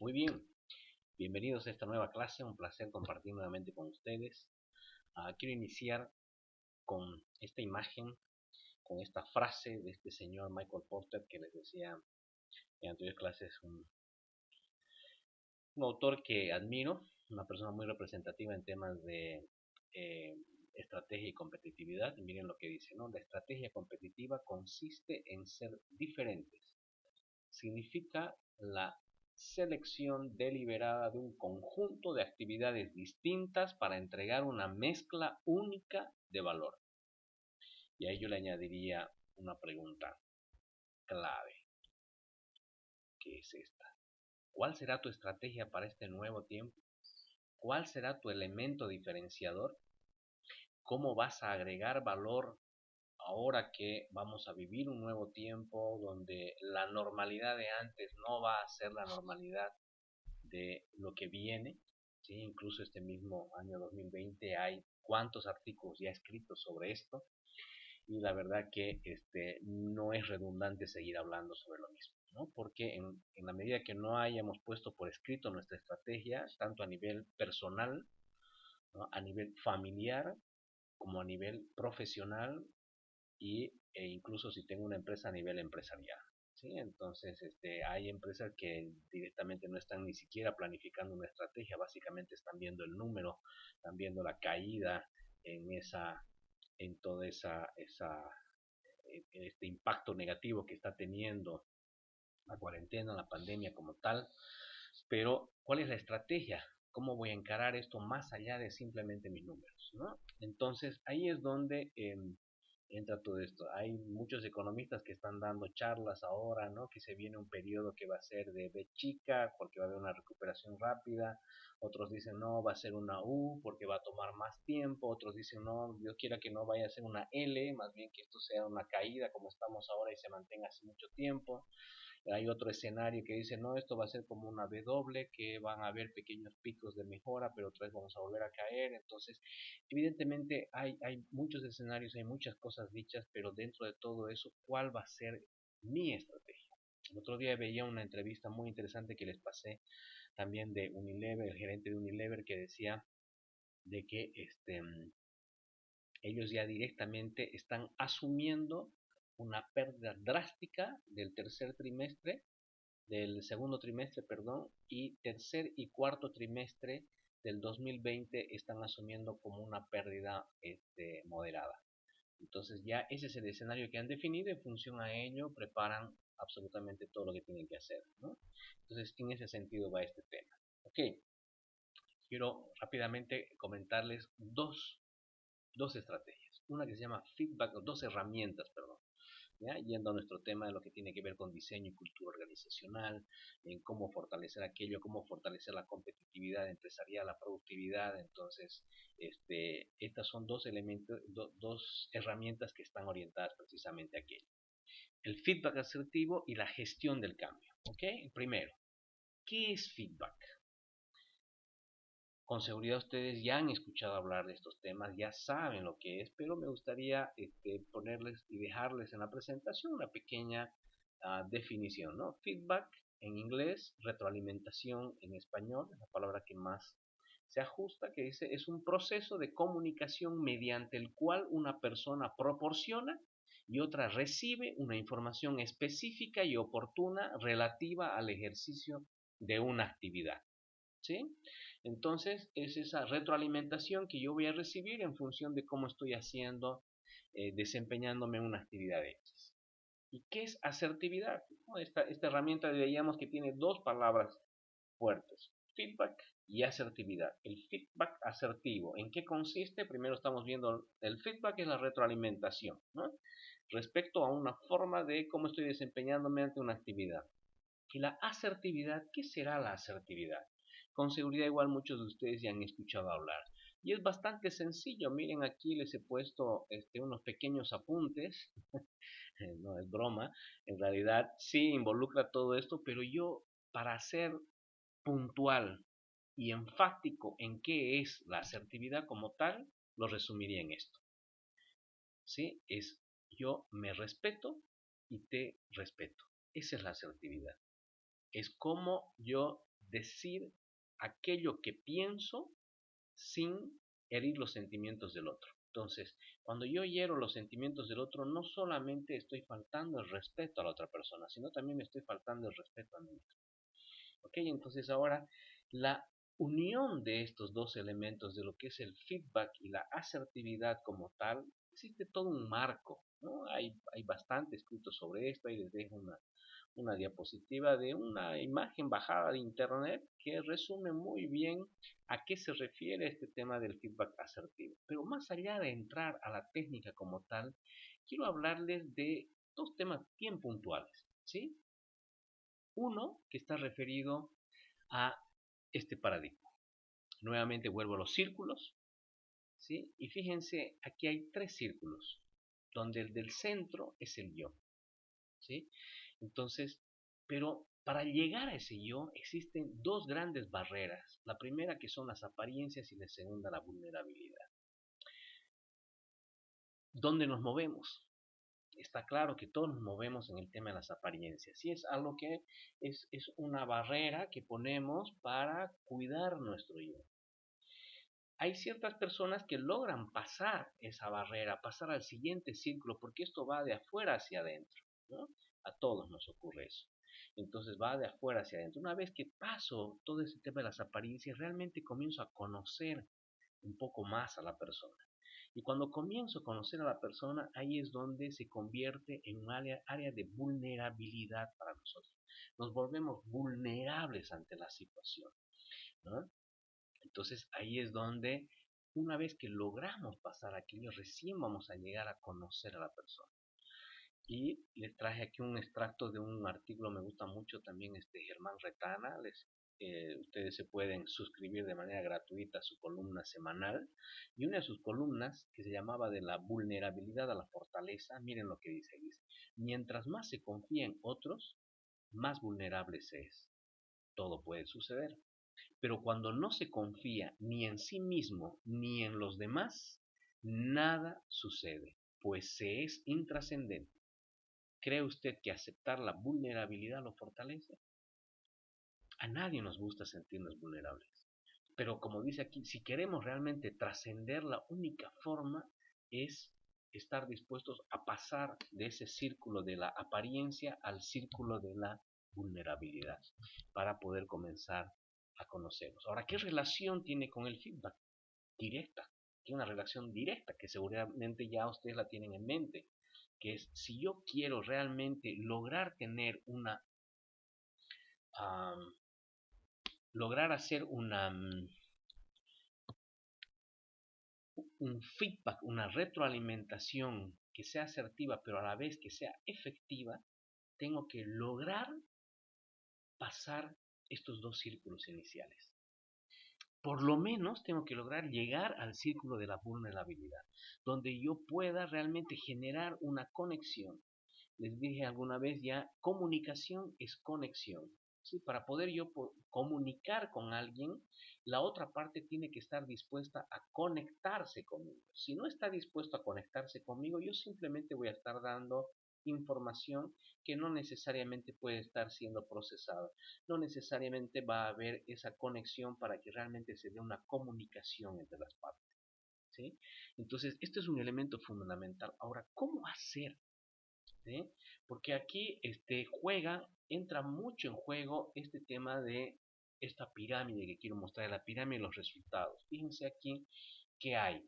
Muy bien, bienvenidos a esta nueva clase, un placer compartir nuevamente con ustedes. Quiero iniciar con esta imagen, con esta frase de este señor Michael Porter que les decía en anteriores clases, un autor que admiro, una persona muy representativa en temas de eh, estrategia y competitividad. Y miren lo que dice, ¿no? La estrategia competitiva consiste en ser diferentes. Significa la selección deliberada de un conjunto de actividades distintas para entregar una mezcla única de valor. Y a ello le añadiría una pregunta clave, que es esta. ¿Cuál será tu estrategia para este nuevo tiempo? ¿Cuál será tu elemento diferenciador? ¿Cómo vas a agregar valor ahora que vamos a vivir un nuevo tiempo donde la normalidad de antes no va a ser la normalidad de lo que viene? ¿Sí? Incluso este mismo año 2020 hay cuantos artículos ya escritos sobre esto y la verdad que no es redundante seguir hablando sobre lo mismo, ¿no? Porque en la medida que no hayamos puesto por escrito nuestra estrategia, tanto a nivel personal, ¿no? A nivel familiar, como a nivel profesional e incluso si tengo una empresa a nivel empresarial. ¿Sí? Entonces, hay empresas que directamente no están ni siquiera planificando una estrategia, básicamente están viendo el número, están viendo la caída en en toda este impacto negativo que está teniendo la cuarentena, la pandemia como tal. Pero, ¿cuál es la estrategia? ¿Cómo voy a encarar esto más allá de simplemente mis números? ¿No? Entonces, ahí es donde entra todo esto. Hay muchos economistas que están dando charlas ahora, ¿no? Que se viene un periodo que va a ser de B chica, porque va a haber una recuperación rápida. Otros dicen, no, va a ser una U, porque va a tomar más tiempo. Otros dicen, no, Dios quiera que no vaya a ser una L, más bien que esto sea una caída como estamos ahora y se mantenga así mucho tiempo. Hay otro escenario que dice, no, esto va a ser como una W, que van a haber pequeños picos de mejora, pero otra vez vamos a volver a caer. Entonces, evidentemente hay muchos escenarios, hay muchas cosas dichas, pero dentro de todo eso, ¿cuál va a ser mi estrategia? El otro día veía una entrevista muy interesante que les pasé también de Unilever, el gerente de Unilever, que decía de que ellos ya directamente están asumiendo una pérdida drástica del segundo trimestre, perdón, y tercer y cuarto trimestre del 2020 están asumiendo como una pérdida moderada. Entonces ya ese es el escenario que han definido, en función a ello preparan absolutamente todo lo que tienen que hacer, ¿no? Entonces en ese sentido va este tema. Ok, quiero rápidamente comentarles dos estrategias. Una que se llama feedback, dos herramientas, perdón. ¿Ya? Yendo a nuestro tema de lo que tiene que ver con diseño y cultura organizacional, en cómo fortalecer aquello, cómo fortalecer la competitividad empresarial, la productividad. Entonces, estas son dos elementos, dos herramientas que están orientadas precisamente a aquello. El feedback asertivo y la gestión del cambio. ¿Ok? Primero, ¿qué es feedback? Con seguridad ustedes ya han escuchado hablar de estos temas, ya saben lo que es, pero me gustaría ponerles y dejarles en la presentación una pequeña definición, ¿no? Feedback en inglés, retroalimentación en español, es la palabra que más se ajusta, que dice, es un proceso de comunicación mediante el cual una persona proporciona y otra recibe una información específica y oportuna relativa al ejercicio de una actividad. ¿Sí? Entonces es esa retroalimentación que yo voy a recibir en función de cómo estoy haciendo, desempeñándome en una actividad X. ¿Y qué es asertividad? ¿No? Esta herramienta veíamos que tiene dos palabras fuertes, feedback y asertividad. El feedback asertivo, ¿en qué consiste? Primero estamos viendo el feedback, es la retroalimentación, ¿no? Respecto a una forma de cómo estoy desempeñándome ante una actividad. Y la asertividad, ¿qué será la asertividad? Con seguridad igual muchos de ustedes ya han escuchado hablar. Y es bastante sencillo. Miren, aquí les he puesto unos pequeños apuntes. No es broma. En realidad sí involucra todo esto, pero yo, para ser puntual y enfático en qué es la asertividad como tal, lo resumiría en esto. ¿Sí? Es yo me respeto y te respeto. Esa es la asertividad. Es como yo decir aquello que pienso sin herir los sentimientos del otro. Entonces, cuando yo hiero los sentimientos del otro, no solamente estoy faltando el respeto a la otra persona, sino también me estoy faltando el respeto a mí mismo. ¿Ok? Entonces ahora la unión de estos dos elementos, de lo que es el feedback y la asertividad como tal, existe todo un marco, ¿no? Hay bastante escrito sobre esto, ahí les dejo una diapositiva de una imagen bajada de internet que resume muy bien a qué se refiere este tema del feedback asertivo. Pero más allá de entrar a la técnica como tal, quiero hablarles de dos temas bien puntuales, ¿sí? Uno que está referido a este paradigma. Nuevamente vuelvo a los círculos, ¿sí? Y fíjense, aquí hay tres círculos, donde el del centro es el yo, ¿sí? Entonces, pero para llegar a ese yo existen dos grandes barreras. La primera que son las apariencias y la segunda la vulnerabilidad. ¿Dónde nos movemos? Está claro que todos nos movemos en el tema de las apariencias y es algo que es una barrera que ponemos para cuidar nuestro yo. Hay ciertas personas que logran pasar esa barrera, pasar al siguiente círculo, porque esto va de afuera hacia adentro, ¿no? A todos nos ocurre eso. Entonces va de afuera hacia adentro. Una vez que paso todo ese tema de las apariencias, realmente comienzo a conocer un poco más a la persona. Y cuando comienzo a conocer a la persona, ahí es donde se convierte en un área de vulnerabilidad para nosotros. Nos volvemos vulnerables ante la situación, ¿no? Entonces ahí es donde, una vez que logramos pasar aquello, recién vamos a llegar a conocer a la persona. Y les traje aquí un extracto de un artículo, me gusta mucho también Germán Retana. Ustedes se pueden suscribir de manera gratuita a su columna semanal. Y una de sus columnas, que se llamaba de la vulnerabilidad a la fortaleza, miren lo que dice. Dice, mientras más se confía en otros, más vulnerable se es. Todo puede suceder. Pero cuando no se confía ni en sí mismo ni en los demás, nada sucede, pues se es intrascendente. ¿Cree usted que aceptar la vulnerabilidad lo fortalece? A nadie nos gusta sentirnos vulnerables. Pero como dice aquí, si queremos realmente trascender, la única forma es estar dispuestos a pasar de ese círculo de la apariencia al círculo de la vulnerabilidad para poder comenzar a conocernos. Ahora, ¿qué relación tiene con el feedback? Directa. Tiene una relación directa que seguramente ya ustedes la tienen en mente, que es si yo quiero realmente lograr tener um, lograr hacer un feedback, una retroalimentación que sea asertiva, pero a la vez que sea efectiva, tengo que lograr pasar estos dos círculos iniciales. Por lo menos tengo que lograr llegar al círculo de la vulnerabilidad, donde yo pueda realmente generar una conexión. Les dije alguna vez ya, comunicación es conexión. ¿Sí? Para poder yo comunicar con alguien, la otra parte tiene que estar dispuesta a conectarse conmigo. Si no está dispuesto a conectarse conmigo, yo simplemente voy a estar dando información que no necesariamente puede estar siendo procesada. No necesariamente va a haber esa conexión para que realmente se dé una comunicación entre las partes, ¿sí? Entonces, esto es un elemento fundamental. Ahora, ¿cómo hacer? ¿Sí? Porque aquí entra mucho en juego este tema de esta pirámide que quiero mostrar, la pirámide de los resultados. Fíjense aquí que hay.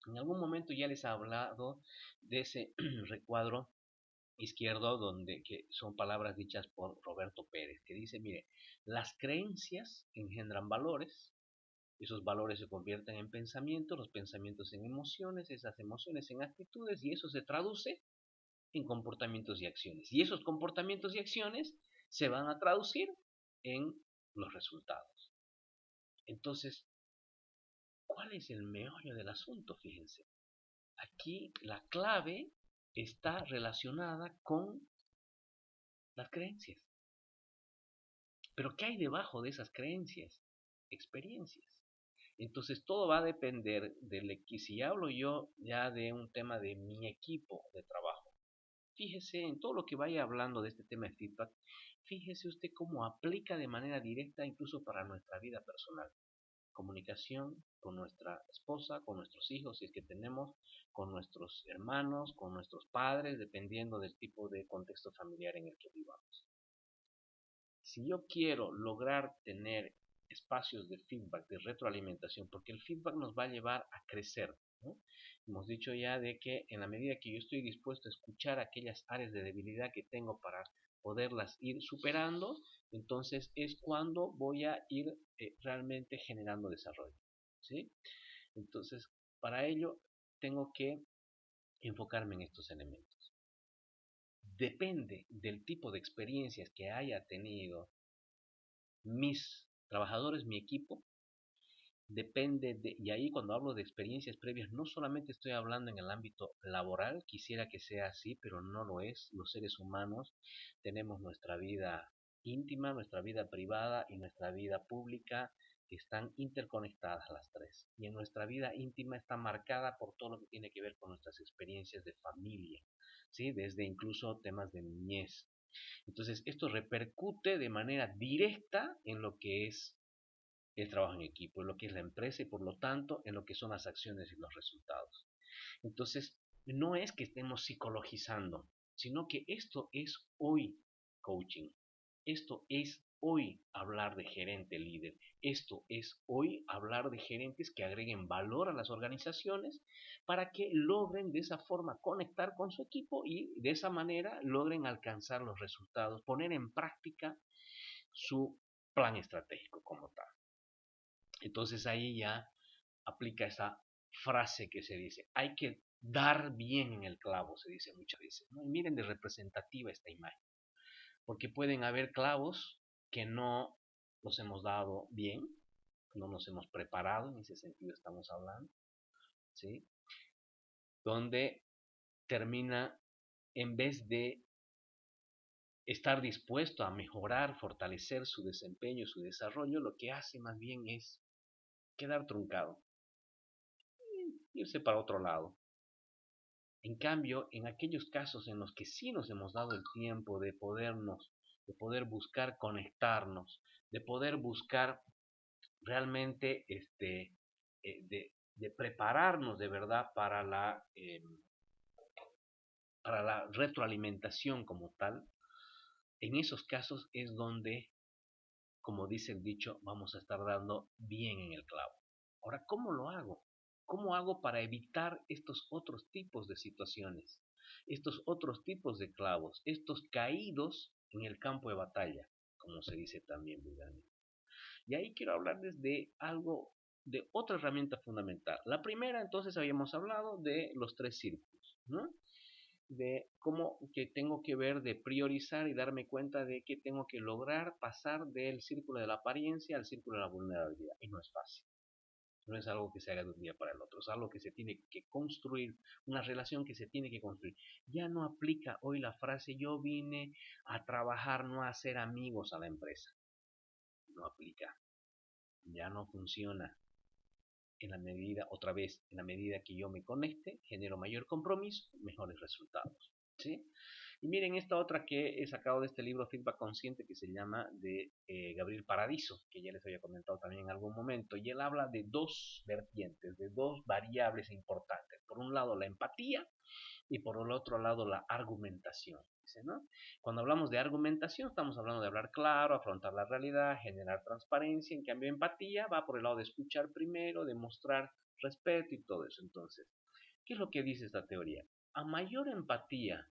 En algún momento ya les he hablado de ese recuadro izquierdo donde que son palabras dichas por Roberto Pérez, que dice, mire, las creencias engendran valores, esos valores se convierten en pensamientos, los pensamientos en emociones, esas emociones en actitudes y eso se traduce en comportamientos y acciones. Y esos comportamientos y acciones se van a traducir en los resultados. Entonces, ¿cuál es el meollo del asunto? Fíjense. Aquí la clave está relacionada con las creencias. Pero ¿qué hay debajo de esas creencias? Experiencias. Entonces todo va a depender de que si hablo yo ya de un tema de mi equipo de trabajo. Fíjese en todo lo que vaya hablando de este tema de feedback. fíjese usted cómo aplica de manera directa incluso para nuestra vida personal. Comunicación con nuestra esposa, con nuestros hijos, si es que tenemos, con nuestros hermanos, con nuestros padres, dependiendo del tipo de contexto familiar en el que vivamos. Si yo quiero lograr tener espacios de feedback, de retroalimentación, porque el feedback nos va a llevar a crecer, ¿no? Hemos dicho ya de que en la medida que yo estoy dispuesto a escuchar aquellas áreas de debilidad que tengo para poderlas ir superando, entonces es cuando voy a ir realmente generando desarrollo, ¿sí? Entonces, para ello tengo que enfocarme en estos elementos. Depende del tipo de experiencias que haya tenido mis trabajadores, mi equipo, depende de, y ahí cuando hablo de experiencias previas, no solamente estoy hablando en el ámbito laboral, quisiera que sea así, pero no lo es. Los seres humanos tenemos nuestra vida íntima, nuestra vida privada y nuestra vida pública, que están interconectadas las tres. Y en nuestra vida íntima está marcada por todo lo que tiene que ver con nuestras experiencias de familia, ¿sí? Desde incluso temas de niñez. Entonces, esto repercute de manera directa en lo que es el trabajo en equipo, en lo que es la empresa y por lo tanto en lo que son las acciones y los resultados. Entonces, no es que estemos psicologizando, sino que esto es hoy coaching. Esto es hoy hablar de gerente líder. Esto es hoy hablar de gerentes que agreguen valor a las organizaciones para que logren de esa forma conectar con su equipo y de esa manera logren alcanzar los resultados, poner en práctica su plan estratégico como tal. Entonces ahí ya aplica esa frase que se dice, hay que dar bien en el clavo, se dice muchas veces, ¿no? Y miren de representativa esta imagen, porque pueden haber clavos que no los hemos dado bien, no nos hemos preparado, en ese sentido estamos hablando, ¿sí? Donde termina, en vez de estar dispuesto a mejorar, fortalecer su desempeño, su desarrollo, lo que hace más bien es quedar truncado, irse para otro lado. En cambio, en aquellos casos en los que sí nos hemos dado el tiempo de poder buscar conectarnos, de poder buscar realmente de prepararnos de verdad para la retroalimentación como tal, en esos casos es donde, como dice el dicho, vamos a estar dando bien en el clavo. Ahora, ¿cómo lo hago? ¿Cómo hago para evitar estos otros tipos de situaciones? Estos otros tipos de clavos, estos caídos en el campo de batalla, como se dice también vulgarmente. Y ahí quiero hablarles de algo, de otra herramienta fundamental. La primera, entonces, habíamos hablado de los tres círculos, ¿no? De cómo que tengo que ver de priorizar y darme cuenta de que tengo que lograr pasar del círculo de la apariencia al círculo de la vulnerabilidad. Y no es fácil. No es algo que se haga de un día para el otro, es algo que se tiene que construir, una relación que se tiene que construir. Ya no aplica hoy la frase yo vine a trabajar, no a hacer amigos a la empresa. No aplica, ya no funciona. En la medida, otra vez, en la medida que yo me conecte, genero mayor compromiso, mejores resultados. ¿Sí? Y miren esta otra que he sacado de este libro Feedback Consciente que se llama de Gabriel Paradiso, que ya les había comentado también en algún momento, y él habla de dos vertientes, de dos variables importantes. Por un lado la empatía y por el otro lado la argumentación. Dice, ¿no? Cuando hablamos de argumentación estamos hablando de hablar claro, afrontar la realidad, generar transparencia. En cambio empatía va por el lado de escuchar primero, de mostrar respeto y todo eso. Entonces, ¿qué es lo que dice esta teoría? A mayor empatía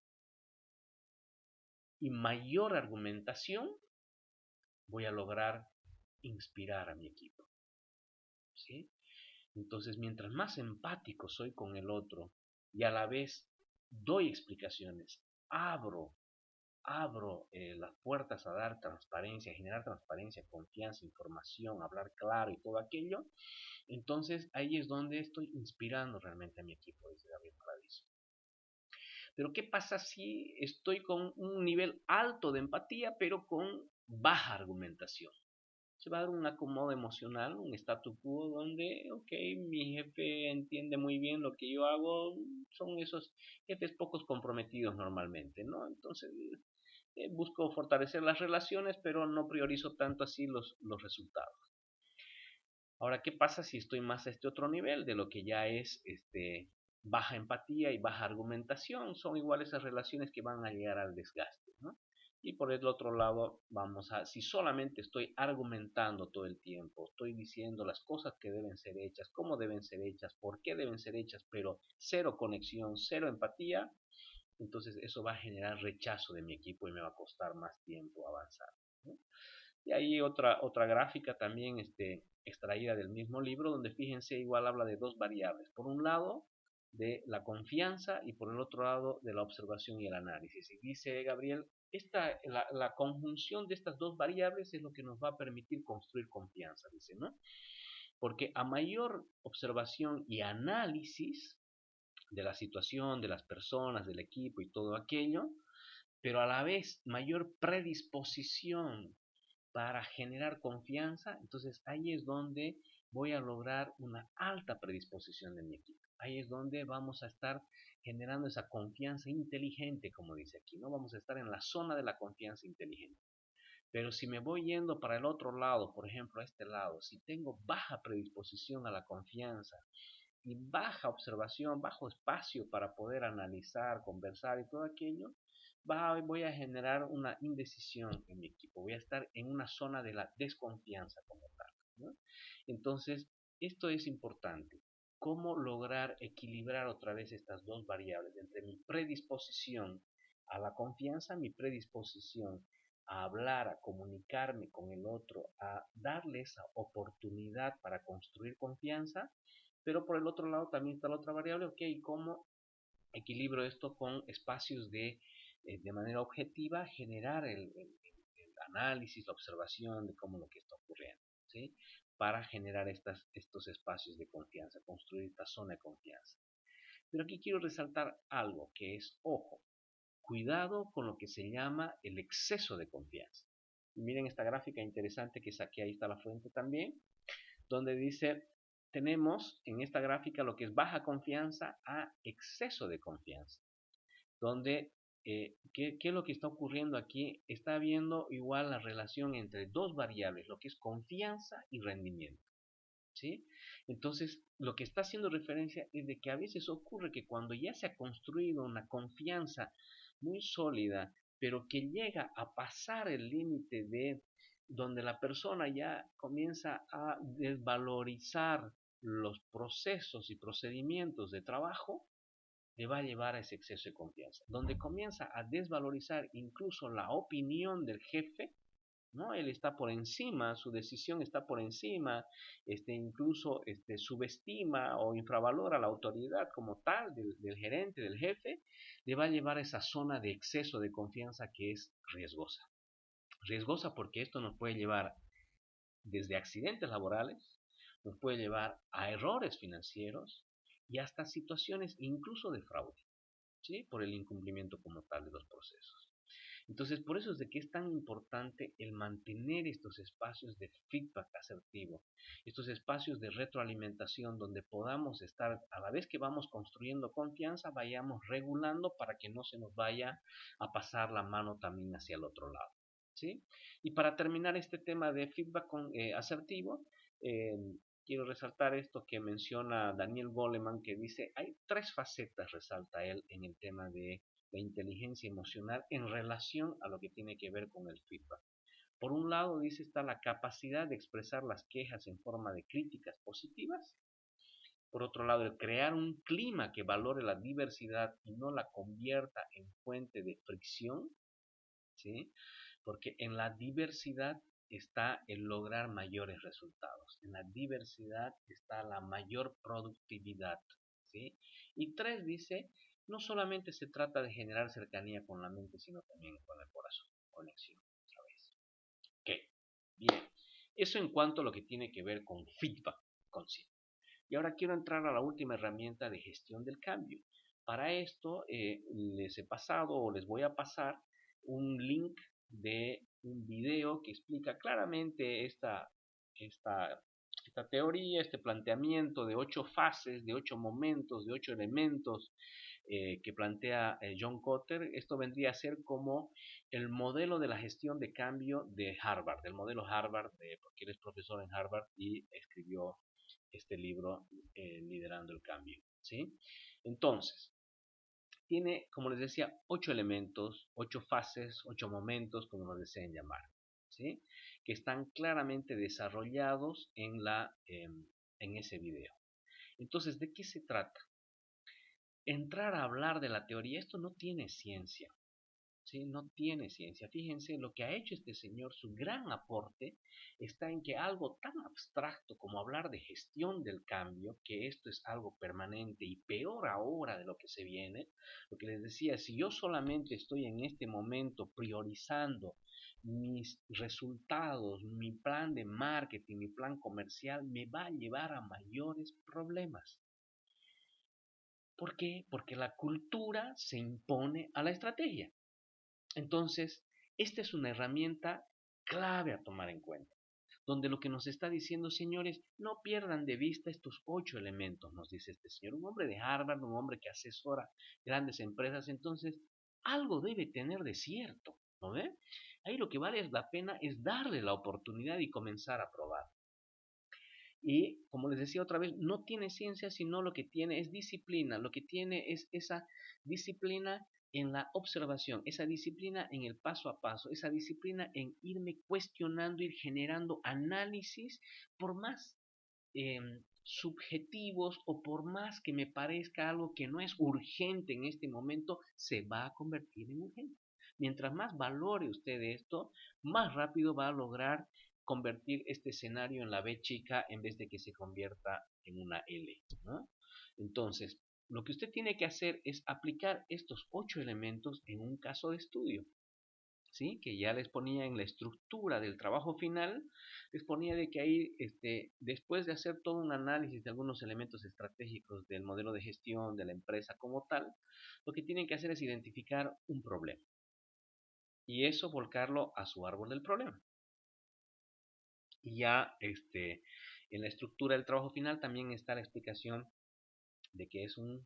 y mayor argumentación voy a lograr inspirar a mi equipo, ¿sí? Entonces, mientras más empático soy con el otro y a la vez doy explicaciones, abro las puertas a dar transparencia, a generar transparencia, confianza, información, hablar claro y todo aquello, entonces ahí es donde estoy inspirando realmente a mi equipo, dice Gabriel Paradiso. Pero ¿qué pasa si estoy con un nivel alto de empatía, pero con baja argumentación? Se va a dar un acomodo emocional, un statu quo donde, ok, mi jefe entiende muy bien lo que yo hago, son esos jefes pocos comprometidos normalmente, ¿no? Entonces, busco fortalecer las relaciones, pero no priorizo tanto así los resultados. Ahora, ¿qué pasa si estoy más a este otro nivel de lo que ya es baja empatía y baja argumentación? Son iguales esas relaciones que van a llegar al desgaste, ¿no? Y por el otro lado, si solamente estoy argumentando todo el tiempo, estoy diciendo las cosas que deben ser hechas, cómo deben ser hechas, por qué deben ser hechas, pero cero conexión, cero empatía, entonces eso va a generar rechazo de mi equipo y me va a costar más tiempo avanzar, ¿no? Y ahí otra gráfica también extraída del mismo libro, donde fíjense, igual habla de dos variables. Por un lado, de la confianza y por el otro lado, de la observación y el análisis. Y dice Gabriel, la conjunción de estas dos variables es lo que nos va a permitir construir confianza, dice, ¿no? Porque a mayor observación y análisis de la situación, de las personas, del equipo y todo aquello, pero a la vez mayor predisposición para generar confianza, entonces ahí es donde voy a lograr una alta predisposición de mi equipo. Ahí es donde vamos a estar generando esa confianza inteligente, como dice aquí, ¿no? Vamos a estar en la zona de la confianza inteligente. Pero si me voy yendo para el otro lado, por ejemplo, a este lado, si tengo baja predisposición a la confianza y baja observación, bajo espacio para poder analizar, conversar y todo aquello, voy a generar una indecisión en mi equipo, voy a estar en una zona de la desconfianza como tal, ¿no? Entonces, esto es importante. ¿Cómo lograr equilibrar otra vez estas dos variables entre mi predisposición a la confianza, mi predisposición a hablar, a comunicarme con el otro, a darle esa oportunidad para construir confianza? Pero por el otro lado también está la otra variable, ok, ¿cómo equilibro esto con espacios de manera objetiva, generar el análisis, la observación de cómo lo que está ocurriendo, ¿sí? Para generar estos espacios de confianza, construir esta zona de confianza. Pero aquí quiero resaltar algo que es, ojo, cuidado con lo que se llama el exceso de confianza. Y miren esta gráfica interesante que saqué, ahí está la fuente también, donde dice, tenemos en esta gráfica lo que es baja confianza a exceso de confianza, donde, ¿qué es lo que está ocurriendo aquí? Está habiendo igual la relación entre dos variables, lo que es confianza y rendimiento, ¿sí? Entonces, lo que está haciendo referencia es de que a veces ocurre que cuando ya se ha construido una confianza muy sólida, pero que llega a pasar el límite de donde la persona ya comienza a desvalorizar los procesos y procedimientos de trabajo, le va a llevar a ese exceso de confianza, donde comienza a desvalorizar incluso la opinión del jefe, ¿no? Él está por encima, su decisión está por encima, incluso subestima o infravalora la autoridad como tal del gerente, del jefe, le va a llevar a esa zona de exceso de confianza que es riesgosa. Riesgosa porque esto nos puede llevar desde accidentes laborales, nos puede llevar a errores financieros y hasta situaciones incluso de fraude, ¿sí? Por el incumplimiento como tal de los procesos. Entonces, por eso es de que es tan importante el mantener estos espacios de feedback asertivo, estos espacios de retroalimentación donde podamos estar, a la vez que vamos construyendo confianza, vayamos regulando para que no se nos vaya a pasar la mano también hacia el otro lado, ¿sí? Y para terminar este tema de feedback asertivo, eh, quiero resaltar esto que menciona Daniel Goleman, que dice, hay tres facetas, resalta él, en el tema de la inteligencia emocional en relación a lo que tiene que ver con el feedback. Por un lado, dice, está la capacidad de expresar las quejas en forma de críticas positivas. Por otro lado, el crear un clima que valore la diversidad y no la convierta en fuente de fricción, ¿sí? Porque en la diversidad está el lograr mayores resultados. En la diversidad está la mayor productividad, ¿sí? Y tres, dice, no solamente se trata de generar cercanía con la mente, sino también con el corazón. Conexión, otra vez. Ok, bien. Eso en cuanto a lo que tiene que ver con feedback consciente. Y ahora quiero entrar a la última herramienta de gestión del cambio. Para esto les he pasado o les voy a pasar un link de un video que explica claramente esta teoría, este planteamiento de 8 fases, de 8 momentos, de 8 elementos que plantea John Kotter. Esto vendría a ser como el modelo de la gestión de cambio de Harvard, el modelo Harvard, porque él es profesor en Harvard y escribió este libro, Liderando el Cambio, ¿sí? Entonces, tiene, como les decía, 8 elementos, 8 fases, 8 momentos, como lo deseen llamar, ¿sí? Que están claramente desarrollados en ese video. Entonces, ¿de qué se trata? Entrar a hablar de la teoría, esto no tiene ciencia, ¿sí? No tiene ciencia. Fíjense, lo que ha hecho este señor, su gran aporte está en que algo tan abstracto como hablar de gestión del cambio, que esto es algo permanente y peor ahora de lo que se viene, lo que les decía, si yo solamente estoy en este momento priorizando mis resultados, mi plan de marketing, mi plan comercial, me va a llevar a mayores problemas. ¿Por qué? Porque la cultura se impone a la estrategia. Entonces, esta es una herramienta clave a tomar en cuenta, donde lo que nos está diciendo, señores, no pierdan de vista estos 8 elementos, nos dice este señor, un hombre de Harvard, un hombre que asesora grandes empresas, entonces algo debe tener de cierto, ¿no ve? Ahí lo que vale la pena es darle la oportunidad y comenzar a probar. Y como les decía otra vez, no tiene ciencia, sino lo que tiene es disciplina, lo que tiene es esa disciplina en la observación, esa disciplina en el paso a paso, esa disciplina en irme cuestionando, ir generando análisis, por más subjetivos o por más que me parezca algo que no es urgente en este momento, se va a convertir en urgente. Mientras más valore usted esto, más rápido va a lograr convertir este escenario en la B chica en vez de que se convierta en una L, ¿no? Entonces, lo que usted tiene que hacer es aplicar estos 8 elementos en un caso de estudio, ¿sí? Que ya les ponía en la estructura del trabajo final, les ponía de que ahí, después de hacer todo un análisis de algunos elementos estratégicos del modelo de gestión de la empresa como tal, lo que tienen que hacer es identificar un problema y eso volcarlo a su árbol del problema. Y ya en la estructura del trabajo final también está la explicación de que es un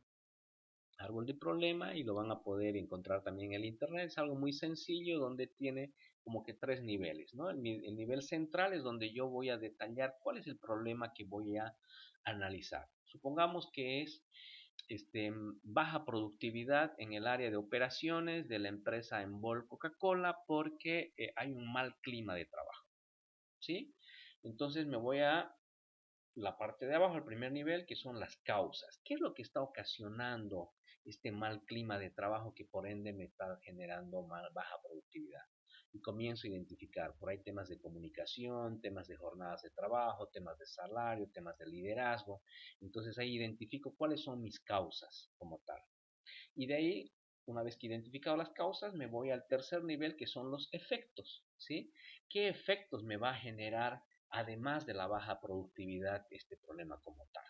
árbol de problema y lo van a poder encontrar también en el internet. Es algo muy sencillo donde tiene como que 3 niveles, ¿no? El nivel central es donde yo voy a detallar cuál es el problema que voy a analizar. Supongamos que es baja productividad en el área de operaciones de la empresa Envol Coca-Cola porque hay un mal clima de trabajo, ¿sí? Entonces me voy a la parte de abajo, el primer nivel, que son las causas. ¿Qué es lo que está ocasionando este mal clima de trabajo que por ende me está generando baja productividad? Y comienzo a identificar, por ahí temas de comunicación, temas de jornadas de trabajo, temas de salario, temas de liderazgo. Entonces ahí identifico cuáles son mis causas como tal. Y de ahí, una vez que he identificado las causas, me voy al tercer nivel que son los efectos, ¿sí? ¿Qué efectos me va a generar, además de la baja productividad, este problema como tal?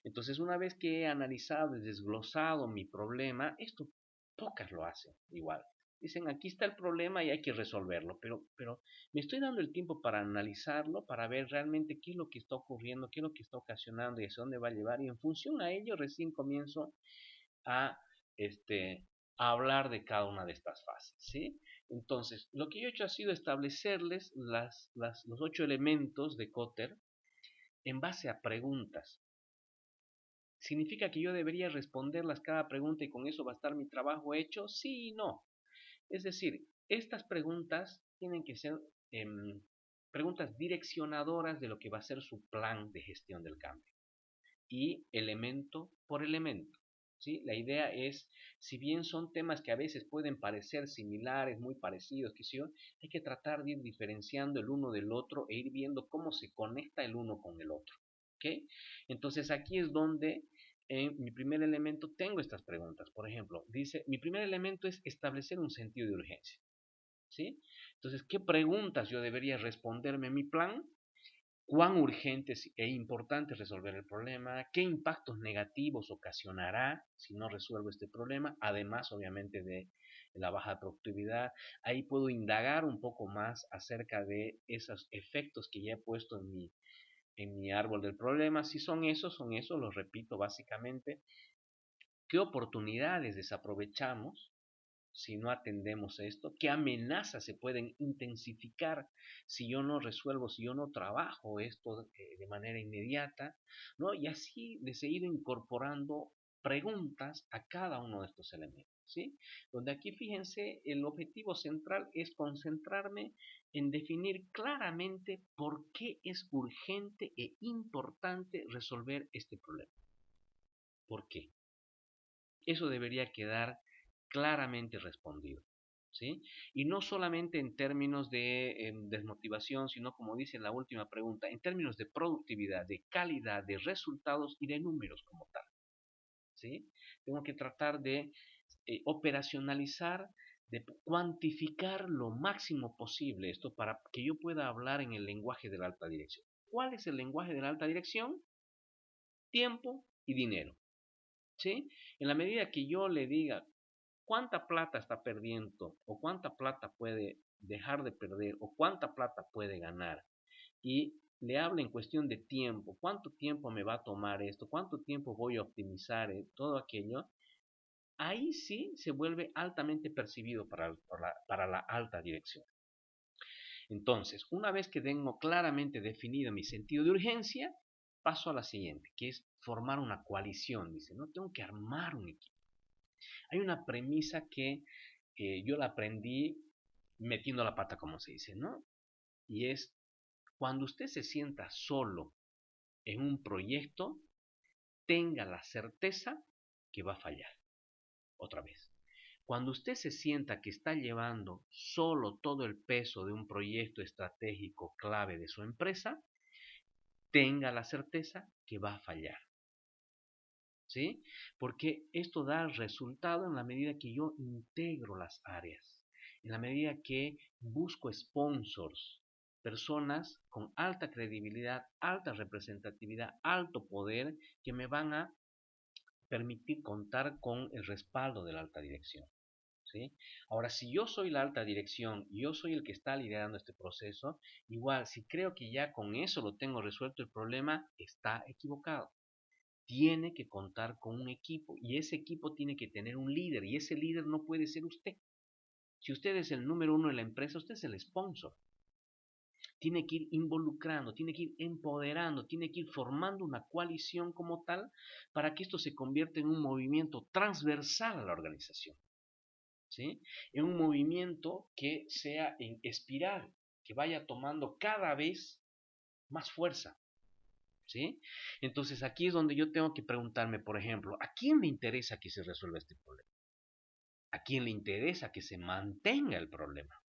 Entonces, una vez que he analizado y desglosado mi problema, esto pocas lo hacen igual. Dicen, aquí está el problema y hay que resolverlo, pero me estoy dando el tiempo para analizarlo, para ver realmente qué es lo que está ocurriendo, qué es lo que está ocasionando y hacia dónde va a llevar. Y en función a ello, recién comienzo a, a hablar de cada una de estas fases, ¿sí? Entonces, lo que yo he hecho ha sido establecerles los 8 elementos de Kotter en base a preguntas. ¿Significa que yo debería responderlas cada pregunta y con eso va a estar mi trabajo hecho? Sí y no. Es decir, estas preguntas tienen que ser preguntas direccionadoras de lo que va a ser su plan de gestión del cambio. Y elemento por elemento, ¿sí? La idea es, si bien son temas que a veces pueden parecer similares, muy parecidos, que sí, hay que tratar de ir diferenciando el uno del otro e ir viendo cómo se conecta el uno con el otro, ¿ok? Entonces aquí es donde en mi primer elemento tengo estas preguntas. Por ejemplo, dice, mi primer elemento es establecer un sentido de urgencia, ¿sí? Entonces, ¿qué preguntas yo debería responderme en mi plan? ¿Cuán urgente e importante es resolver el problema? ¿Qué impactos negativos ocasionará si no resuelvo este problema? Además, obviamente, de la baja productividad. Ahí puedo indagar un poco más acerca de esos efectos que ya he puesto en mi árbol del problema. Si son esos, los repito básicamente. ¿Qué oportunidades desaprovechamos si no atendemos esto? ¿Qué amenazas se pueden intensificar si yo no resuelvo, si yo no trabajo esto de manera inmediata? ¿No? Y así de seguir incorporando preguntas a cada uno de estos elementos, ¿sí? Donde aquí, fíjense, el objetivo central es concentrarme en definir claramente por qué es urgente e importante resolver este problema. ¿Por qué? Eso debería quedar claramente respondido, ¿sí? Y no solamente en términos de desmotivación, sino como dice la última pregunta, en términos de productividad, de calidad, de resultados y de números como tal, ¿sí? Tengo que tratar de operacionalizar, de cuantificar lo máximo posible esto para que yo pueda hablar en el lenguaje de la alta dirección. ¿Cuál es el lenguaje de la alta dirección? Tiempo y dinero, ¿sí? En la medida que yo le diga cuánta plata está perdiendo o cuánta plata puede dejar de perder o cuánta plata puede ganar y le habla en cuestión de tiempo, cuánto tiempo me va a tomar esto, cuánto tiempo voy a optimizar todo aquello, ahí sí se vuelve altamente percibido para la alta dirección. Entonces, una vez que tengo claramente definido mi sentido de urgencia, paso a la siguiente, que es formar una coalición. Dice, no, tengo que armar un equipo. Hay una premisa que yo la aprendí metiendo la pata, como se dice, ¿no? Y es, cuando usted se sienta solo en un proyecto, tenga la certeza que va a fallar. Otra vez. Cuando usted se sienta que está llevando solo todo el peso de un proyecto estratégico clave de su empresa, tenga la certeza que va a fallar. ¿Sí? Porque esto da resultado en la medida que yo integro las áreas, en la medida que busco sponsors, personas con alta credibilidad, alta representatividad, alto poder, que me van a permitir contar con el respaldo de la alta dirección. ¿Sí? Ahora, si yo soy la alta dirección y yo soy el que está liderando este proceso, igual, si creo que ya con eso lo tengo resuelto el problema, está equivocado. Tiene que contar con un equipo y ese equipo tiene que tener un líder y ese líder no puede ser usted. Si usted es el número uno de la empresa, usted es el sponsor. Tiene que ir involucrando, tiene que ir empoderando, tiene que ir formando una coalición como tal para que esto se convierta en un movimiento transversal a la organización. ¿Sí? En un movimiento que sea en espiral, que vaya tomando cada vez más fuerza. ¿Sí? Entonces aquí es donde yo tengo que preguntarme, por ejemplo, ¿a quién le interesa que se resuelva este problema? ¿A quién le interesa que se mantenga el problema?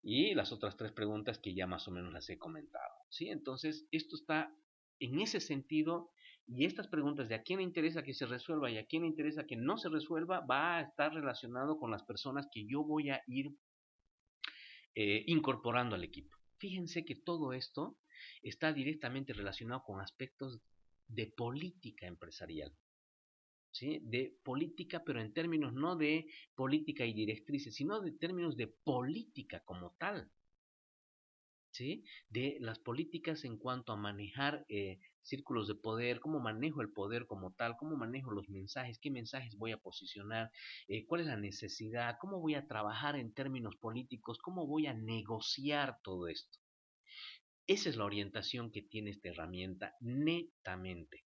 Y las otras tres preguntas que ya más o menos las he comentado, ¿sí? Entonces, esto está en ese sentido y estas preguntas de a quién le interesa que se resuelva y a quién le interesa que no se resuelva va a estar relacionado con las personas que yo voy a ir incorporando al equipo. Fíjense que todo esto está directamente relacionado con aspectos de política empresarial. ¿Sí? De política, pero en términos no de política y directrices, sino de términos de política como tal. ¿Sí? De las políticas en cuanto a manejar círculos de poder, cómo manejo el poder como tal, cómo manejo los mensajes, qué mensajes voy a posicionar, cuál es la necesidad, cómo voy a trabajar en términos políticos, cómo voy a negociar todo esto. Esa es la orientación que tiene esta herramienta netamente,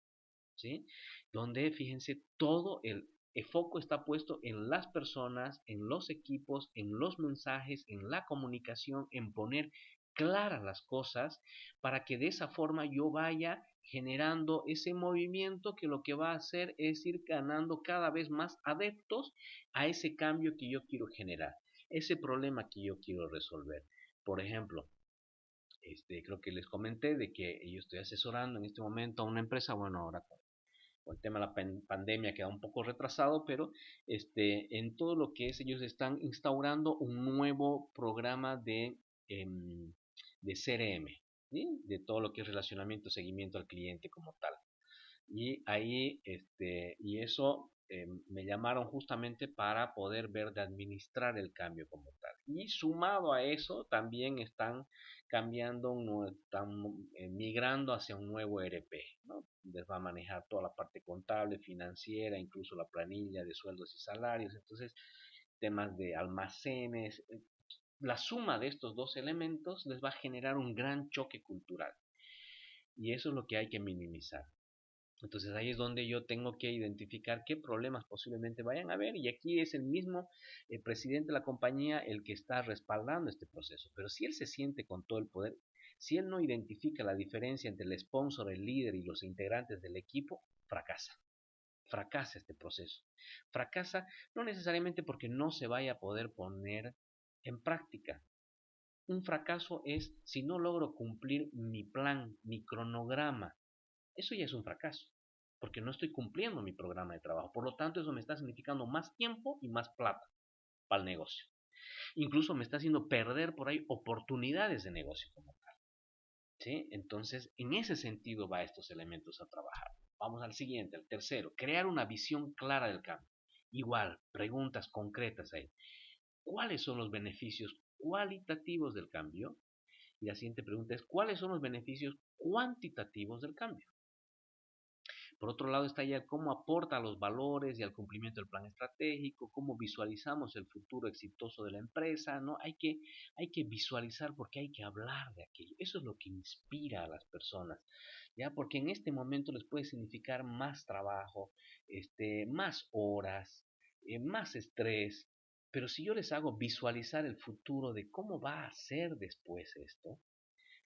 ¿sí? Donde, fíjense, todo el foco está puesto en las personas, en los equipos, en los mensajes, en la comunicación, en poner claras las cosas para que de esa forma yo vaya generando ese movimiento que lo que va a hacer es ir ganando cada vez más adeptos a ese cambio que yo quiero generar, ese problema que yo quiero resolver. Por ejemplo, creo que les comenté de que yo estoy asesorando en este momento a una empresa, bueno, ahora con el tema de la pandemia queda un poco retrasado, pero en todo lo que es, ellos están instaurando un nuevo programa de CRM, ¿sí? De todo lo que es relacionamiento, seguimiento al cliente como tal. Y ahí, y eso me llamaron justamente para poder ver de administrar el cambio como tal. Y sumado a eso, también están cambiando, están migrando hacia un nuevo ERP, ¿no? Les va a manejar toda la parte contable, financiera, incluso la planilla de sueldos y salarios. Entonces, temas de almacenes. La suma de estos dos elementos les va a generar un gran choque cultural. Y eso es lo que hay que minimizar. Entonces ahí es donde yo tengo que identificar qué problemas posiblemente vayan a haber y aquí es el mismo presidente de la compañía el que está respaldando este proceso. Pero si él se siente con todo el poder, si él no identifica la diferencia entre el sponsor, el líder y los integrantes del equipo, fracasa. Fracasa este proceso. Fracasa no necesariamente porque no se vaya a poder poner en práctica. Un fracaso es si no logro cumplir mi plan, mi cronograma, eso ya es un fracaso, porque no estoy cumpliendo mi programa de trabajo. Por lo tanto, eso me está significando más tiempo y más plata para el negocio. Incluso me está haciendo perder por ahí oportunidades de negocio como tal. ¿Sí? Entonces, en ese sentido va estos elementos a trabajar. Vamos al siguiente, al tercero, crear una visión clara del cambio. Igual, preguntas concretas ahí. ¿Cuáles son los beneficios cualitativos del cambio? Y la siguiente pregunta es, ¿cuáles son los beneficios cuantitativos del cambio? Por otro lado está ya cómo aporta a los valores y al cumplimiento del plan estratégico, cómo visualizamos el futuro exitoso de la empresa, ¿no? Hay que visualizar porque hay que hablar de aquello. Eso es lo que inspira a las personas, ¿ya? Porque en este momento les puede significar más trabajo, más horas, más estrés, pero si yo les hago visualizar el futuro de cómo va a ser después esto,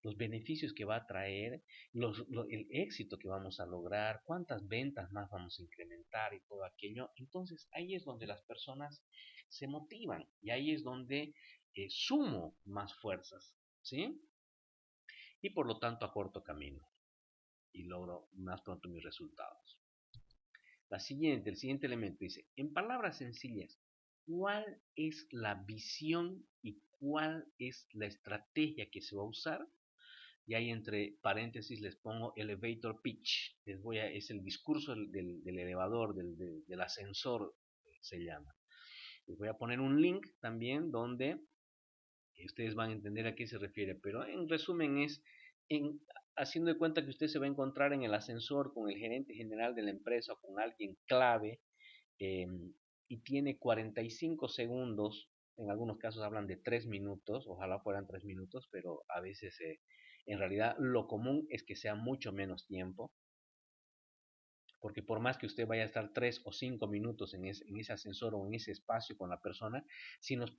los beneficios que va a traer, el éxito que vamos a lograr, cuántas ventas más vamos a incrementar y todo aquello. Entonces ahí es donde las personas se motivan y ahí es donde sumo más fuerzas, ¿sí? Y por lo tanto acorto camino y logro más pronto mis resultados. El siguiente elemento dice, en palabras sencillas, ¿cuál es la visión y cuál es la estrategia que se va a usar? Y ahí entre paréntesis les pongo elevator pitch. Es el discurso del elevador, del ascensor, se llama. Les voy a poner un link también donde ustedes van a entender a qué se refiere. Pero en resumen en, haciendo de cuenta que usted se va a encontrar en el ascensor con el gerente general de la empresa o con alguien clave eh, y tiene 45 segundos, en algunos casos hablan de 3 minutos, ojalá fueran 3 minutos, pero a veces en realidad lo común es que sea mucho menos tiempo, porque por más que usted vaya a estar 3 o 5 minutos en ese ascensor o en ese espacio con la persona, si en los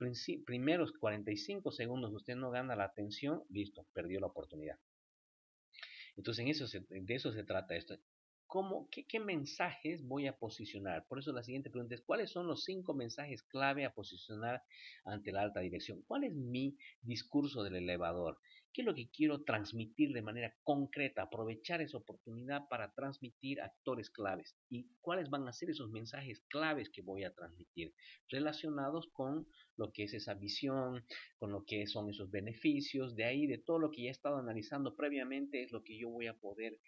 primeros 45 segundos usted no gana la atención, listo, perdió la oportunidad. Entonces de eso se trata esto. ¿Qué mensajes voy a posicionar? Por eso la siguiente pregunta es, ¿cuáles son los 5 mensajes clave a posicionar ante la alta dirección? ¿Cuál es mi discurso del elevador? ¿Qué es lo que quiero transmitir de manera concreta? Aprovechar esa oportunidad para transmitir actores claves. ¿Y cuáles van a ser esos mensajes claves que voy a transmitir? Relacionados con lo que es esa visión, con lo que son esos beneficios. De ahí, de todo lo que ya he estado analizando previamente, es lo que yo voy a poder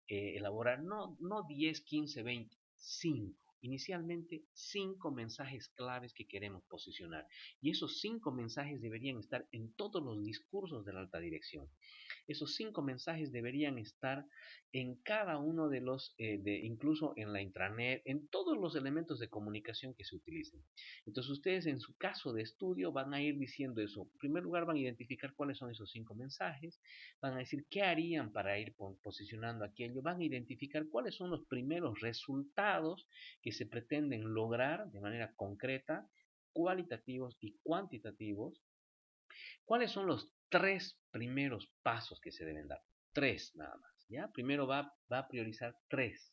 elaborar no 10, 15, 20, 5. Inicialmente 5 mensajes claves que queremos posicionar. Y esos 5 mensajes deberían estar en todos los discursos de la alta dirección. Esos 5 mensajes deberían estar en cada uno de incluso en la intranet, en todos los elementos de comunicación que se utilicen. Entonces ustedes en su caso de estudio van a ir diciendo eso. En primer lugar van a identificar cuáles son esos 5 mensajes, van a decir qué harían para ir posicionando aquello, van a identificar cuáles son los primeros resultados que se pretenden lograr de manera concreta, cualitativos y cuantitativos. ¿Cuáles son los 3 primeros pasos que se deben dar? 3 nada más, ¿ya? Primero va a priorizar 3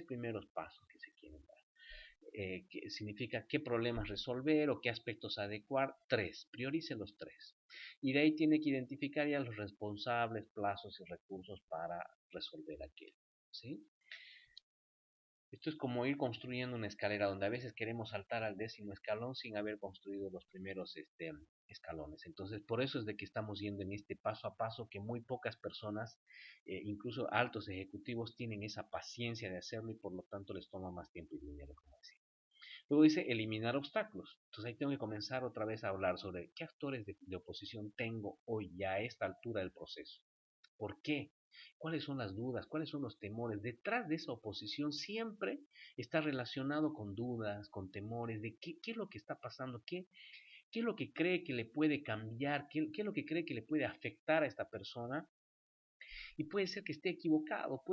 primeros pasos que se quieren dar. Que significa qué problemas resolver o qué aspectos adecuar. 3, priorice los 3. Y de ahí tiene que identificar ya los responsables, plazos y recursos para resolver aquello, ¿sí? Esto es como ir construyendo una escalera donde a veces queremos saltar al 10.º escalón sin haber construido los primeros escalones. Entonces, por eso es de que estamos yendo en este paso a paso que muy pocas personas, incluso altos ejecutivos, tienen esa paciencia de hacerlo y por lo tanto les toma más tiempo y dinero, como decía. Luego dice eliminar obstáculos. Entonces ahí tengo que comenzar otra vez a hablar sobre qué actores de oposición tengo hoy ya a esta altura del proceso. ¿Por qué? ¿Cuáles son las dudas? ¿Cuáles son los temores? Detrás de esa oposición siempre está relacionado con dudas, con temores de qué es lo que está pasando, qué es lo que cree que le puede cambiar, qué es lo que cree que le puede afectar a esta persona. Y puede ser que esté equivocado.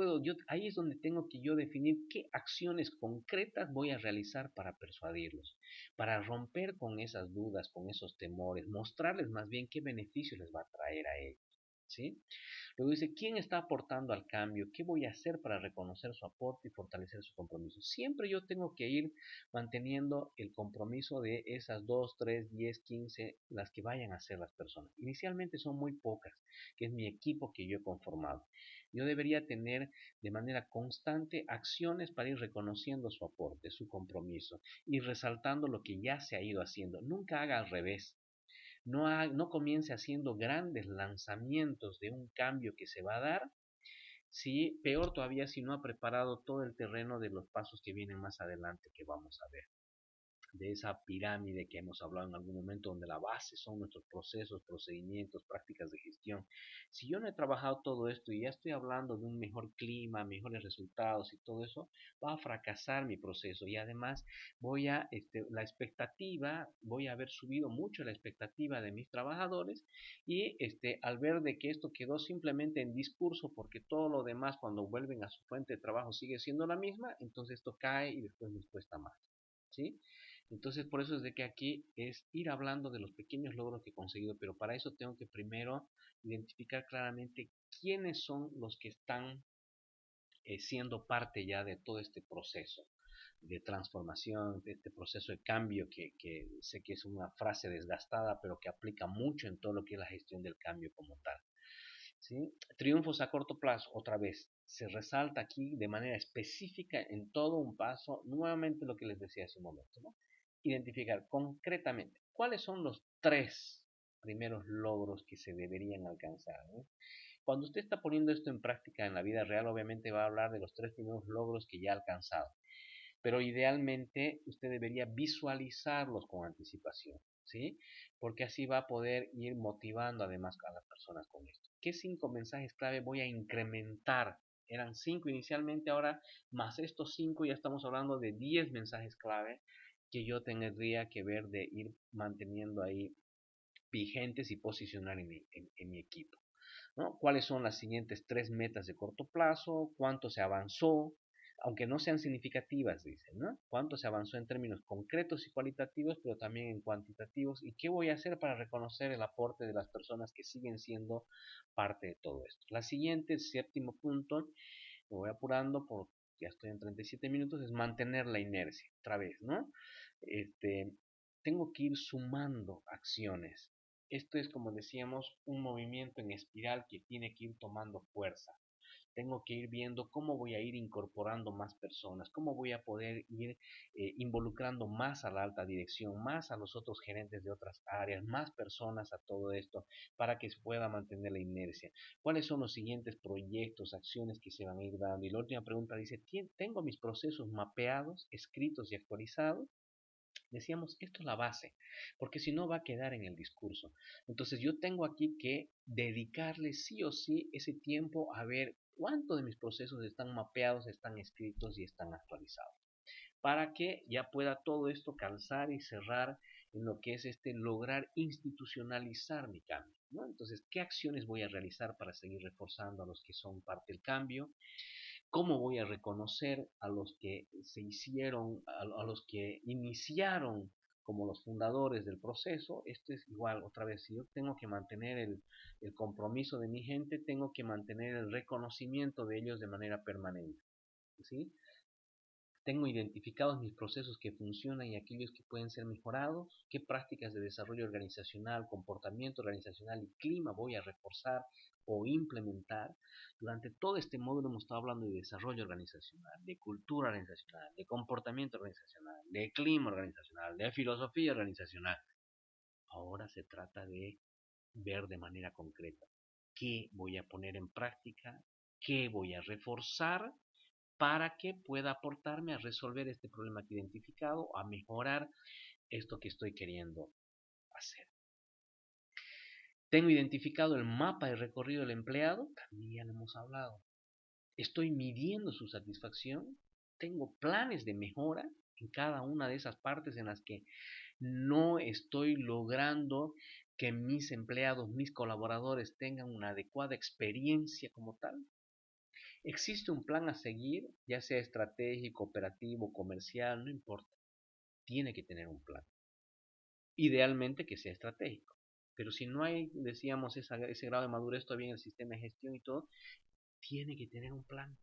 Ahí es donde tengo que yo definir qué acciones concretas voy a realizar para persuadirlos, para romper con esas dudas, con esos temores, mostrarles más bien qué beneficios les va a traer a ellos. ¿Sí? Luego dice, ¿quién está aportando al cambio? ¿Qué voy a hacer para reconocer su aporte y fortalecer su compromiso? Siempre yo tengo que ir manteniendo el compromiso de esas 2, 3, 10, 15, las que vayan a ser las personas. Inicialmente son muy pocas, que es mi equipo que yo he conformado. Yo debería tener de manera constante acciones para ir reconociendo su aporte, su compromiso y resaltando lo que ya se ha ido haciendo. Nunca haga al revés. No comience haciendo grandes lanzamientos de un cambio que se va a dar, si peor todavía si no ha preparado todo el terreno de los pasos que vienen más adelante que vamos a ver, de esa pirámide que hemos hablado en algún momento, donde la base son nuestros procesos, procedimientos, prácticas de gestión. Si yo no he trabajado todo esto y ya estoy hablando de un mejor clima, mejores resultados y todo eso, va a fracasar mi proceso y además voy a haber subido mucho la expectativa de mis trabajadores y al ver de que esto quedó simplemente en discurso porque todo lo demás cuando vuelven a su fuente de trabajo sigue siendo la misma, entonces esto cae y después nos cuesta más. ¿Sí? Entonces, por eso es de que aquí es ir hablando de los pequeños logros que he conseguido, pero para eso tengo que primero identificar claramente quiénes son los que están siendo parte ya de todo este proceso de transformación, de este proceso de cambio que sé que es una frase desgastada, pero que aplica mucho en todo lo que es la gestión del cambio como tal. ¿Sí? Triunfos a corto plazo, otra vez, se resalta aquí de manera específica en todo un paso, nuevamente lo que les decía hace un momento, ¿no? Identificar concretamente cuáles son los 3 primeros logros que se deberían alcanzar, ¿no? Cuando usted está poniendo esto en práctica en la vida real, obviamente va a hablar de los 3 primeros logros que ya ha alcanzado, pero idealmente usted debería visualizarlos con anticipación, ¿sí? Porque así va a poder ir motivando además a las personas con esto. ¿Qué 5 mensajes clave voy a incrementar? Eran 5 inicialmente, ahora más estos 5 ya estamos hablando de 10 mensajes clave que yo tendría que ver de ir manteniendo ahí vigentes y posicionar en mi equipo, ¿no? ¿Cuáles son las siguientes 3 metas de corto plazo? ¿Cuánto se avanzó? Aunque no sean significativas, dicen, ¿no? ¿Cuánto se avanzó en términos concretos y cualitativos, pero también en cuantitativos? ¿Y qué voy a hacer para reconocer el aporte de las personas que siguen siendo parte de todo esto? La siguiente, 7.º punto, me voy apurando porque ya estoy en 37 minutos, es mantener la inercia, otra vez, ¿no? Este, tengo que ir sumando acciones. Esto es, como decíamos, un movimiento en espiral que tiene que ir tomando fuerza. Tengo que ir viendo cómo voy a ir incorporando más personas, cómo voy a poder ir involucrando más a la alta dirección, más a los otros gerentes de otras áreas, más personas a todo esto, para que se pueda mantener la inercia. ¿Cuáles son los siguientes proyectos, acciones que se van a ir dando? Y la última pregunta dice, ¿tengo mis procesos mapeados, escritos y actualizados? Decíamos, esto es la base, porque si no va a quedar en el discurso. Entonces yo tengo aquí que dedicarle sí o sí ese tiempo a ver cuánto de mis procesos están mapeados, están escritos y están actualizados, para que ya pueda todo esto calzar y cerrar en lo que es lograr institucionalizar mi cambio, ¿no? Entonces, ¿qué acciones voy a realizar para seguir reforzando a los que son parte del cambio? ¿Cómo voy a reconocer a los que se hicieron, a los que iniciaron como los fundadores del proceso? Esto es igual, otra vez, si yo tengo que mantener el compromiso de mi gente, tengo que mantener el reconocimiento de ellos de manera permanente, ¿sí? Tengo identificados mis procesos que funcionan y aquellos que pueden ser mejorados. ¿Qué prácticas de desarrollo organizacional, comportamiento organizacional y clima voy a reforzar o implementar? Durante todo este módulo hemos estado hablando de desarrollo organizacional, de cultura organizacional, de comportamiento organizacional, de clima organizacional, de filosofía organizacional. Ahora se trata de ver de manera concreta qué voy a poner en práctica, qué voy a reforzar para que pueda aportarme a resolver este problema que he identificado, a mejorar esto que estoy queriendo hacer. Tengo identificado el mapa de recorrido del empleado, también ya lo hemos hablado. Estoy midiendo su satisfacción, tengo planes de mejora en cada una de esas partes en las que no estoy logrando que mis empleados, mis colaboradores tengan una adecuada experiencia como tal. Existe un plan a seguir, ya sea estratégico, operativo, comercial, no importa. Tiene que tener un plan. Idealmente que sea estratégico. Pero si no hay, decíamos, ese grado de madurez todavía en el sistema de gestión y todo, tiene que tener un plan.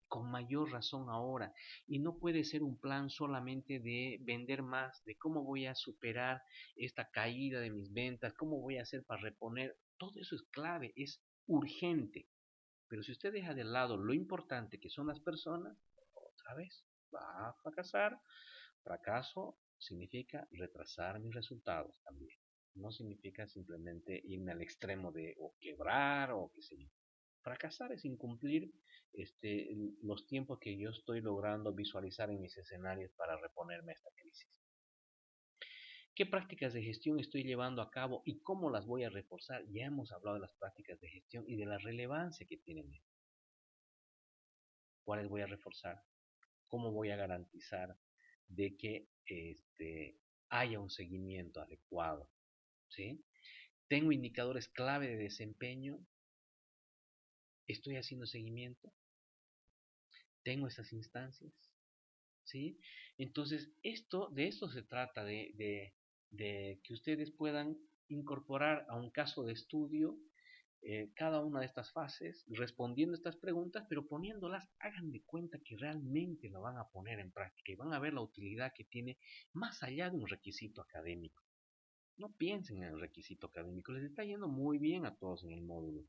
Con mayor razón ahora. Y no puede ser un plan solamente de vender más, de cómo voy a superar esta caída de mis ventas, cómo voy a hacer para reponer. Todo eso es clave, es urgente. Pero si usted deja de lado lo importante que son las personas, otra vez va a fracasar. Fracaso significa retrasar mis resultados también. No significa simplemente irme al extremo de o quebrar o qué sé yo. Fracasar es incumplir los tiempos que yo estoy logrando visualizar en mis escenarios para reponerme a esta crisis. ¿Qué prácticas de gestión estoy llevando a cabo y cómo las voy a reforzar? Ya hemos hablado de las prácticas de gestión y de la relevancia que tienen. ¿Cuáles voy a reforzar? ¿Cómo voy a garantizar de que haya un seguimiento adecuado? ¿Sí? ¿Tengo indicadores clave de desempeño? ¿Estoy haciendo seguimiento? ¿Tengo esas instancias? ¿Sí? Entonces, de esto se trata, de que ustedes puedan incorporar a un caso de estudio cada una de estas fases, respondiendo estas preguntas, pero poniéndolas, hagan de cuenta que realmente lo van a poner en práctica y van a ver la utilidad que tiene más allá de un requisito académico. No piensen en el requisito académico, les está yendo muy bien a todos en el módulo.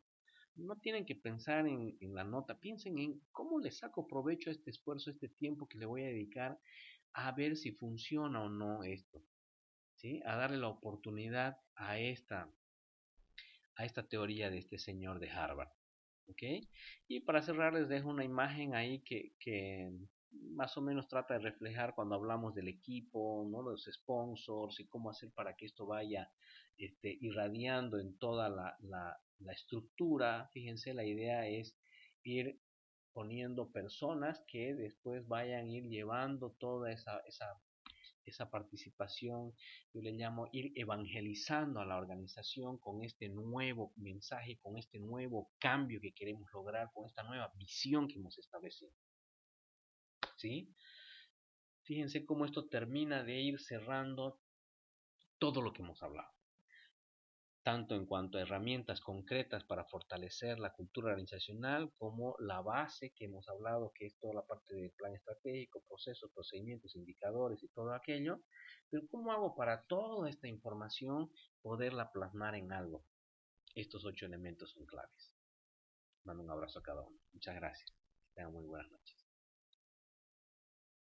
No tienen que pensar en la nota, piensen en cómo le saco provecho a este esfuerzo, a este tiempo que le voy a dedicar a ver si funciona o no esto, ¿sí? A darle la oportunidad a esta teoría de este señor de Harvard, ¿ok? Y para cerrar les dejo una imagen ahí que más o menos trata de reflejar cuando hablamos del equipo, ¿no? Los sponsors y cómo hacer para que esto vaya irradiando en toda la estructura. Fíjense, la idea es ir poniendo personas que después vayan a ir llevando toda esa participación, yo le llamo ir evangelizando a la organización con este nuevo mensaje, con este nuevo cambio que queremos lograr, con esta nueva visión que hemos establecido. ¿Sí? Fíjense cómo esto termina de ir cerrando todo lo que hemos hablado, tanto en cuanto a herramientas concretas para fortalecer la cultura organizacional, como la base que hemos hablado, que es toda la parte del plan estratégico, procesos, procedimientos, indicadores y todo aquello. Pero ¿cómo hago para toda esta información poderla plasmar en algo? Estos 8 elementos son claves. Mando un abrazo a cada uno. Muchas gracias. Tengan muy buenas noches.